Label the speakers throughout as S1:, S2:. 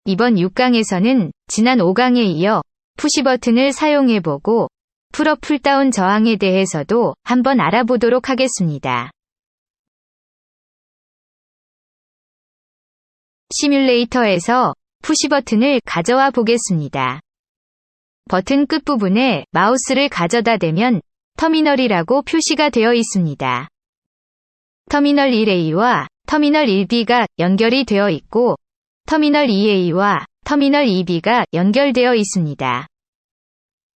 S1: 이번 6강에서는 지난 5강에 이어 푸시버튼을 사용해보고 풀업 풀다운 저항에 대해서도 한번 알아보도록 하겠습니다. 시뮬레이터에서 푸시버튼을 가져와 보겠습니다. 버튼 끝부분에 마우스를 가져다 대면 터미널이라고 표시가 되어 있습니다. 터미널 1A와 터미널 1B가 연결이 되어 있고 터미널 2A와 터미널 2B가 연결되어 있습니다.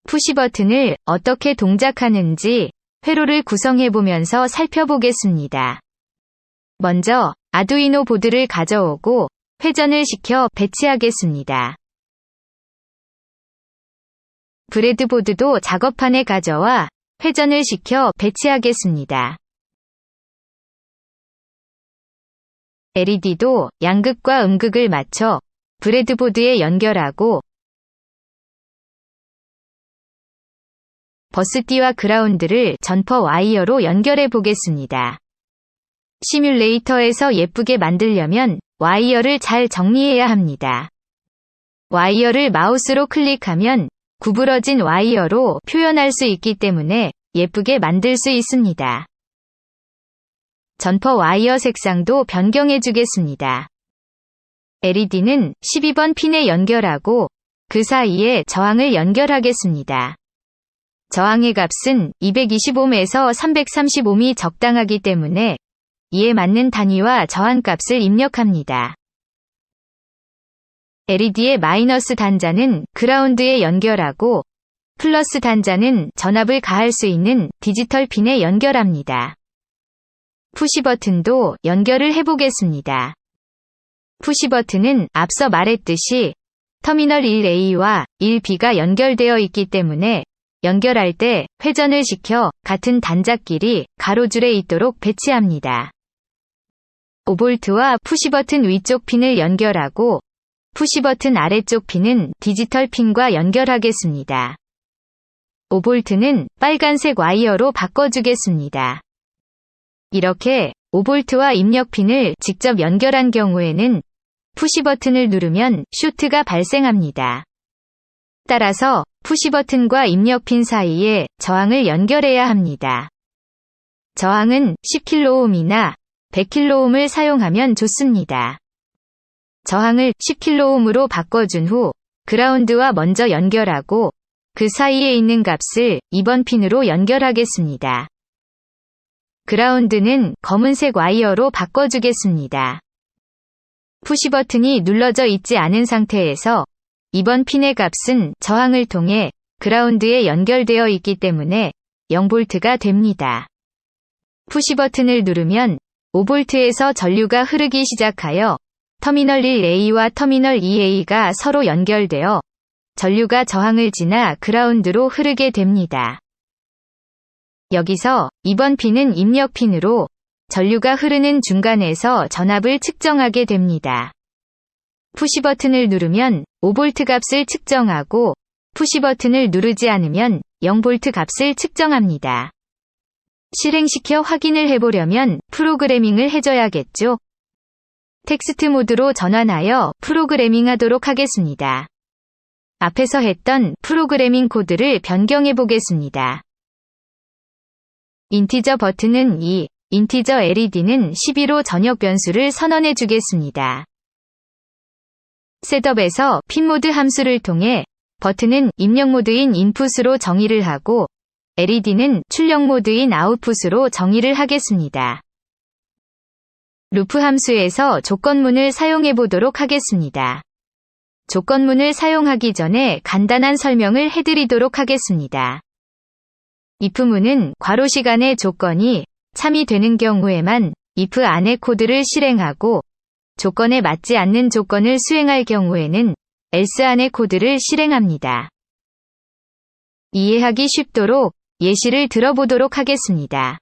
S1: 푸시버튼을 어떻게 동작하는지 회로를 구성해보면서 살펴보겠습니다. 먼저 아두이노 보드를 가져오고 회전을 시켜 배치하겠습니다. 브레드보드도 작업판에 가져와 회전을 시켜 배치하겠습니다. LED도 양극과 음극을 맞춰 브레드보드에 연결하고 버스띠와 그라운드를 전퍼 와이어로 연결해 보겠습니다. 시뮬레이터에서 예쁘게 만들려면 와이어를 잘 정리해야 합니다. 와이어를 마우스로 클릭하면 구부러진 와이어로 표현할 수 있기 때문에 예쁘게 만들 수 있습니다. 전퍼 와이어 색상도 변경해 주겠습니다. LED는 12번 핀에 연결하고 그 사이에 저항을 연결하겠습니다. 저항의 값은 220ohm에서 330ohm이 적당하기 때문에 이에 맞는 단위와 저항값을 입력합니다. LED의 마이너스 단자는 그라운드에 연결하고 플러스 단자는 전압을 가할 수 있는 디지털 핀에 연결합니다. 푸시버튼도 연결을 해보겠습니다. 푸시버튼은 앞서 말했듯이 터미널 1A와 1B가 연결되어 있기 때문에 연결할 때 회전을 시켜 같은 단자끼리 가로줄에 있도록 배치합니다. 5V와 푸시버튼 위쪽 핀을 연결하고 푸시버튼 아래쪽 핀은 디지털 핀과 연결하겠습니다. 5V는 빨간색 와이어로 바꿔주겠습니다. 이렇게 5V와 입력 핀을 직접 연결한 경우에는 푸시버튼을 누르면 슈트가 발생합니다. 따라서 푸시버튼과 입력 핀 사이에 저항을 연결해야 합니다. 저항은 10kΩ이나 100kΩ을 사용하면 좋습니다. 저항을 10kΩ로 바꿔준 후 그라운드와 먼저 연결하고 그 사이에 있는 값을 2번 핀으로 연결하겠습니다. 그라운드는 검은색 와이어로 바꿔주겠습니다. 푸시버튼이 눌러져 있지 않은 상태에서 2번 핀의 값은 저항을 통해 그라운드에 연결되어 있기 때문에 0V가 됩니다. 푸시버튼을 누르면 5V에서 전류가 흐르기 시작하여 터미널 1A와 터미널 2A가 서로 연결되어 전류가 저항을 지나 그라운드로 흐르게 됩니다. 여기서 2번 핀은 입력 핀으로 전류가 흐르는 중간에서 전압을 측정하게 됩니다. 푸시버튼을 누르면 5V 값을 측정하고 푸시버튼을 누르지 않으면 0V 값을 측정합니다. 실행시켜 확인을 해보려면 프로그래밍을 해줘야겠죠? 텍스트 모드로 전환하여 프로그래밍 하도록 하겠습니다. 앞에서 했던 프로그래밍 코드를 변경해 보겠습니다. 인티저 버튼은 2, 인티저 LED는 12로 전역 변수를 선언해 주겠습니다. 셋업에서 핀모드 함수를 통해 버튼은 입력 모드인 인풋으로 정의를 하고 LED는 출력 모드인 아웃풋으로 정의를 하겠습니다. 루프 함수에서 조건문을 사용해 보도록 하겠습니다. 조건문을 사용하기 전에 간단한 설명을 해드리도록 하겠습니다. if문은 괄호 시간의 조건이 참이 되는 경우에만 if 안에 코드를 실행하고 조건에 맞지 않는 조건을 수행할 경우에는 else 안에 코드를 실행합니다. 이해하기 쉽도록 예시를 들어보도록 하겠습니다.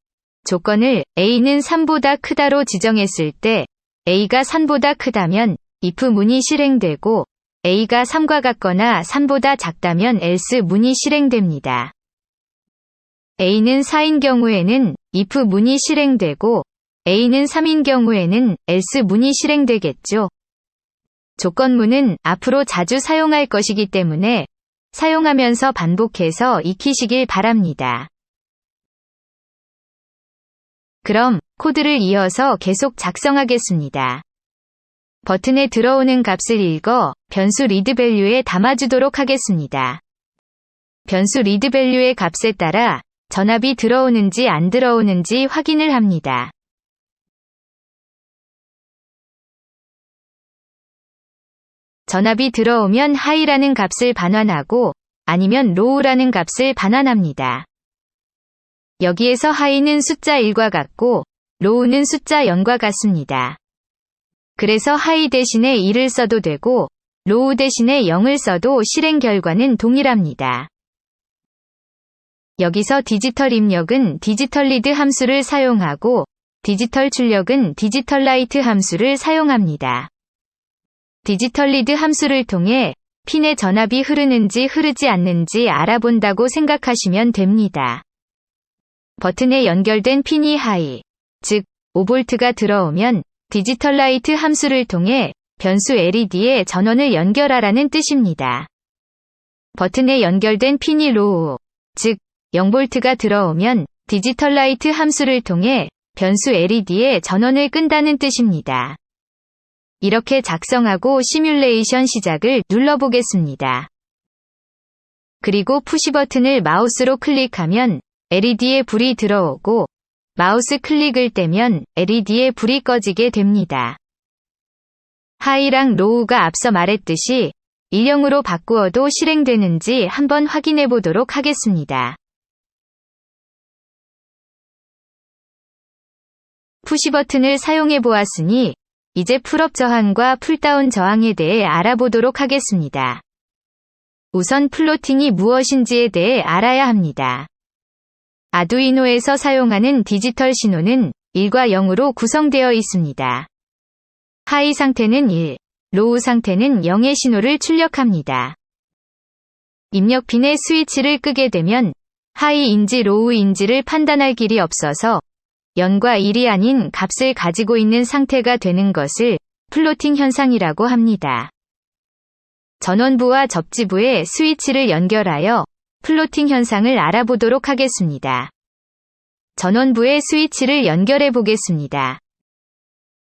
S1: 조건을 A는 3보다 크다로 지정했을 때 A가 3보다 크다면 if 문이 실행되고 A가 3과 같거나 3보다 작다면 else 문이 실행됩니다. A는 4인 경우에는 if 문이 실행되고 A는 3인 경우에는 else 문이 실행되겠죠. 조건문은 앞으로 자주 사용할 것이기 때문에 사용하면서 반복해서 익히시길 바랍니다. 그럼 코드를 이어서 계속 작성하겠습니다. 버튼에 들어오는 값을 읽어 변수 리드밸류에 담아주도록 하겠습니다. 변수 리드밸류의 값에 따라 전압이 들어오는지 안 들어오는지 확인을 합니다. 전압이 들어오면 high라는 값을 반환하고 아니면 low라는 값을 반환합니다. 여기에서 high는 숫자 1과 같고 low는 숫자 0과 같습니다. 그래서 high 대신에 1을 써도 되고 low 대신에 0을 써도 실행 결과는 동일합니다. 여기서 디지털 입력은 디지털 리드 함수를 사용하고 디지털 출력은 디지털 라이트 함수를 사용합니다. 디지털 리드 함수를 통해 핀의 전압이 흐르는지 흐르지 않는지 알아본다고 생각하시면 됩니다. 버튼에 연결된 핀이 하이, 즉 5V가 들어오면 디지털 라이트 함수를 통해 변수 LED에 전원을 연결하라는 뜻입니다. 버튼에 연결된 핀이 로우, 즉 0V가 들어오면 디지털 라이트 함수를 통해 변수 LED에 전원을 끈다는 뜻입니다. 이렇게 작성하고 시뮬레이션 시작을 눌러보겠습니다. 그리고 푸시 버튼을 마우스로 클릭하면 LED에 불이 들어오고 마우스 클릭을 떼면 LED에 불이 꺼지게 됩니다. 하이랑 로우가 앞서 말했듯이 일형으로 바꾸어도 실행되는지 한번 확인해 보도록 하겠습니다. 푸시 버튼을 사용해 보았으니 이제 풀업 저항과 풀다운 저항에 대해 알아보도록 하겠습니다. 우선 플로팅이 무엇인지에 대해 알아야 합니다. 아두이노에서 사용하는 디지털 신호는 1과 0으로 구성되어 있습니다. 하이 상태는 1, 로우 상태는 0의 신호를 출력합니다. 입력 핀의 스위치를 끄게 되면 하이인지 로우인지를 판단할 길이 없어서 0과 1이 아닌 값을 가지고 있는 상태가 되는 것을 플로팅 현상이라고 합니다. 전원부와 접지부에 스위치를 연결하여 플로팅 현상을 알아보도록 하겠습니다. 전원부에 스위치를 연결해 보겠습니다.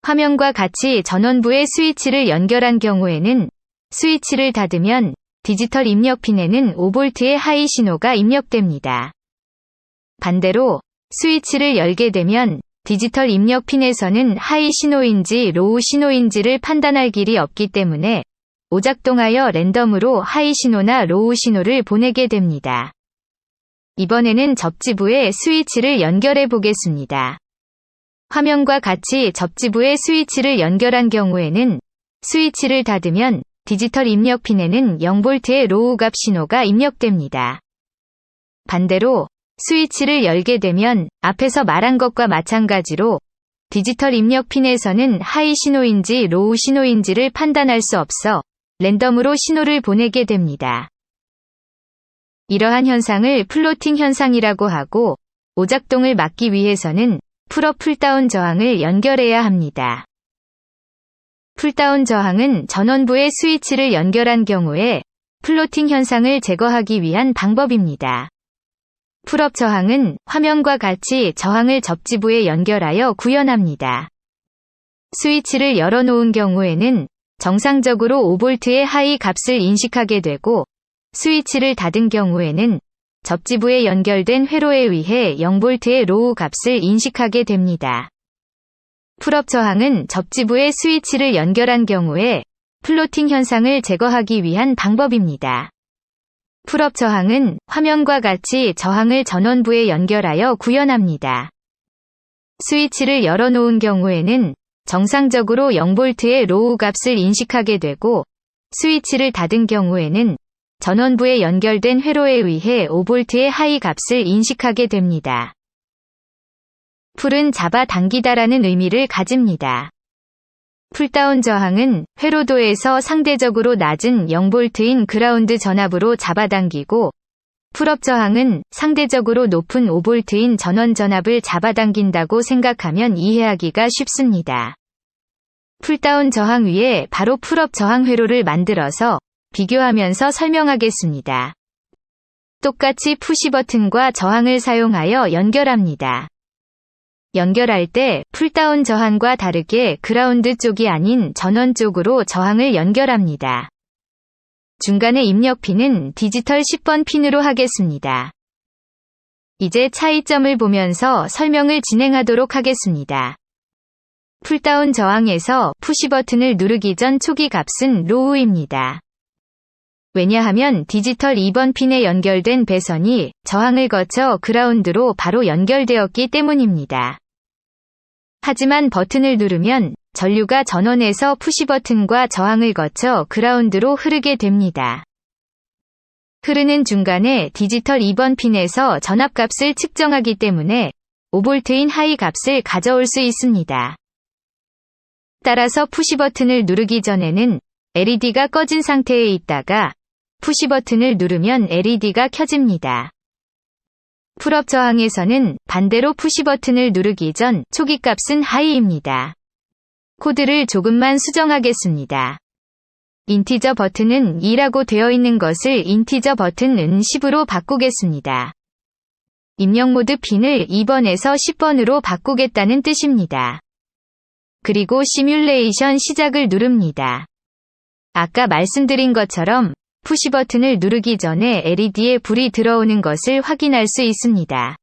S1: 화면과 같이 전원부에 스위치를 연결한 경우에는 스위치를 닫으면 디지털 입력 핀에는 5V의 하이 신호가 입력됩니다. 반대로 스위치를 열게 되면 디지털 입력 핀에서는 하이 신호인지 로우 신호인지를 판단할 길이 없기 때문에 오작동하여 랜덤으로 하이 신호나 로우 신호를 보내게 됩니다. 이번에는 접지부에 스위치를 연결해 보겠습니다. 화면과 같이 접지부에 스위치를 연결한 경우에는 스위치를 닫으면 디지털 입력 핀에는 0V의 로우 값 신호가 입력됩니다. 반대로 스위치를 열게 되면 앞에서 말한 것과 마찬가지로 디지털 입력 핀에서는 하이 신호인지 로우 신호인지를 판단할 수 없어 랜덤으로 신호를 보내게 됩니다. 이러한 현상을 플로팅 현상이라고 하고 오작동을 막기 위해서는 풀업 풀다운 저항을 연결해야 합니다. 풀다운 저항은 전원부에 스위치를 연결한 경우에 플로팅 현상을 제거하기 위한 방법입니다. 풀업 저항은 화면과 같이 저항을 접지부에 연결하여 구현합니다. 스위치를 열어놓은 경우에는 정상적으로 5V의 하이 값을 인식하게 되고 스위치를 닫은 경우에는 접지부에 연결된 회로에 의해 0V의 로우 값을 인식하게 됩니다. 풀업 저항은 접지부에 스위치를 연결한 경우에 플로팅 현상을 제거하기 위한 방법입니다. 풀업 저항은 화면과 같이 저항을 전원부에 연결하여 구현합니다. 스위치를 열어놓은 경우에는 정상적으로 0V의 로우 값을 인식하게 되고 스위치를 닫은 경우에는 전원부에 연결된 회로에 의해 5V의 하이 값을 인식하게 됩니다. 풀은 잡아당기다라는 의미를 가집니다. 풀다운 저항은 회로도에서 상대적으로 낮은 0V인 그라운드 전압으로 잡아당기고 풀업 저항은 상대적으로 높은 5V인 전원 전압을 잡아당긴다고 생각하면 이해하기가 쉽습니다. 풀다운 저항 위에 바로 풀업 저항 회로를 만들어서 비교하면서 설명하겠습니다. 똑같이 푸시 버튼과 저항을 사용하여 연결합니다. 연결할 때 풀다운 저항과 다르게 그라운드 쪽이 아닌 전원 쪽으로 저항을 연결합니다. 중간에 입력 핀은 디지털 10번 핀으로 하겠습니다. 이제 차이점을 보면서 설명을 진행하도록 하겠습니다. 풀다운 저항에서 푸시 버튼을 누르기 전 초기 값은 로우입니다. 왜냐하면 디지털 2번 핀에 연결된 배선이 저항을 거쳐 그라운드로 바로 연결되었기 때문입니다. 하지만 버튼을 누르면 전류가 전원에서 푸시 버튼과 저항을 거쳐 그라운드로 흐르게 됩니다. 흐르는 중간에 디지털 2번 핀에서 전압값을 측정하기 때문에 5V인 하이 값을 가져올 수 있습니다. 따라서 푸시 버튼을 누르기 전에는 LED가 꺼진 상태에 있다가 푸시 버튼을 누르면 LED가 켜집니다. 풀업 저항에서는 반대로 푸시 버튼을 누르기 전 초기 값은 하이입니다. 코드를 조금만 수정하겠습니다. 인티저 버튼은 2라고 되어 있는 것을 인티저 버튼은 10으로 바꾸겠습니다. 입력 모드 핀을 2번에서 10번으로 바꾸겠다는 뜻입니다. 그리고 시뮬레이션 시작을 누릅니다. 아까 말씀드린 것처럼 푸시 버튼을 누르기 전에 LED에 불이 들어오는 것을 확인할 수 있습니다.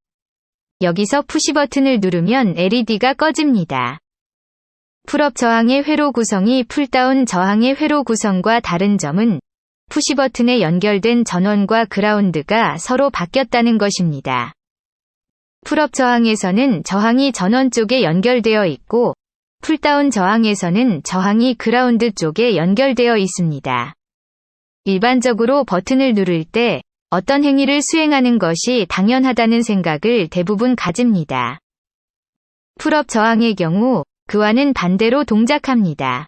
S1: 여기서 푸시 버튼을 누르면 LED가 꺼집니다. 풀업 저항의 회로 구성이 풀다운 저항의 회로 구성과 다른 점은 푸시 버튼에 연결된 전원과 그라운드가 서로 바뀌었다는 것입니다. 풀업 저항에서는 저항이 전원 쪽에 연결되어 있고 풀다운 저항에서는 저항이 그라운드 쪽에 연결되어 있습니다. 일반적으로 버튼을 누를 때 어떤 행위를 수행하는 것이 당연하다는 생각을 대부분 가집니다. 풀업 저항의 경우 그와는 반대로 동작합니다.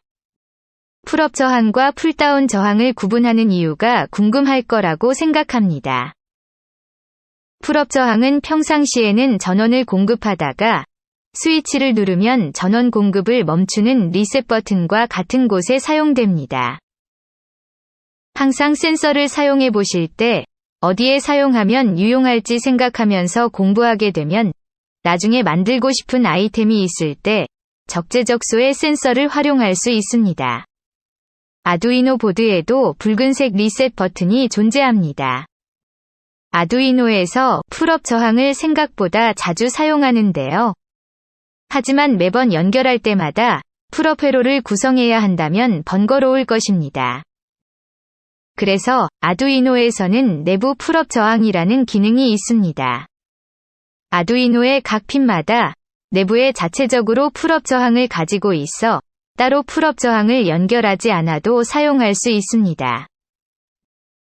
S1: 풀업 저항과 풀다운 저항을 구분하는 이유가 궁금할 거라고 생각합니다. 풀업 저항은 평상시에는 전원을 공급하다가 스위치를 누르면 전원 공급을 멈추는 리셋 버튼과 같은 곳에 사용됩니다. 항상 센서를 사용해 보실 때 어디에 사용하면 유용할지 생각하면서 공부하게 되면 나중에 만들고 싶은 아이템이 있을 때 적재적소의 센서를 활용할 수 있습니다. 아두이노 보드에도 붉은색 리셋 버튼이 존재합니다. 아두이노에서 풀업 저항을 생각보다 자주 사용하는데요. 하지만 매번 연결할 때마다 풀업 회로를 구성해야 한다면 번거로울 것입니다. 그래서 아두이노에서는 내부 풀업 저항이라는 기능이 있습니다. 아두이노의 각 핀마다 내부에 자체적으로 풀업 저항을 가지고 있어 따로 풀업 저항을 연결하지 않아도 사용할 수 있습니다.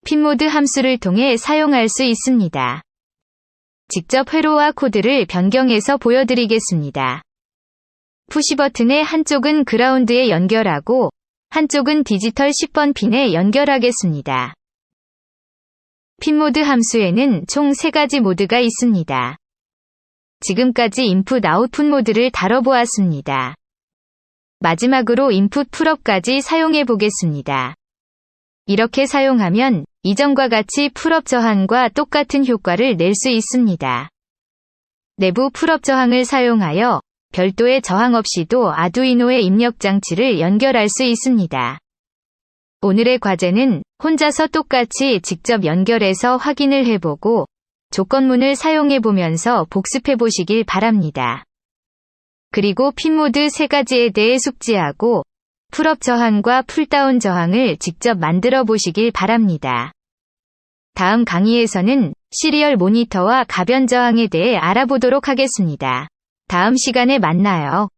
S1: 핀모드 함수를 통해 사용할 수 있습니다. 직접 회로와 코드를 변경해서 보여드리겠습니다. 푸시 버튼의 한쪽은 그라운드에 연결하고 한쪽은 디지털 10번 핀에 연결하겠습니다. 핀모드 함수에는 총 3가지 모드가 있습니다. 지금까지 인풋 아웃풋 모드를 다뤄보았습니다. 마지막으로 인풋 풀업까지 사용해 보겠습니다. 이렇게 사용하면 이전과 같이 풀업 저항과 똑같은 효과를 낼 수 있습니다. 내부 풀업 저항을 사용하여 별도의 저항 없이도 아두이노의 입력 장치를 연결할 수 있습니다. 오늘의 과제는 혼자서 똑같이 직접 연결해서 확인을 해보고 조건문을 사용해 보면서 복습해 보시길 바랍니다. 그리고 핀모드 3가지에 대해 숙지하고 풀업 저항과 풀다운 저항을 직접 만들어 보시길 바랍니다. 다음 강의에서는 시리얼 모니터와 가변 저항에 대해 알아보도록 하겠습니다. 다음 시간에 만나요.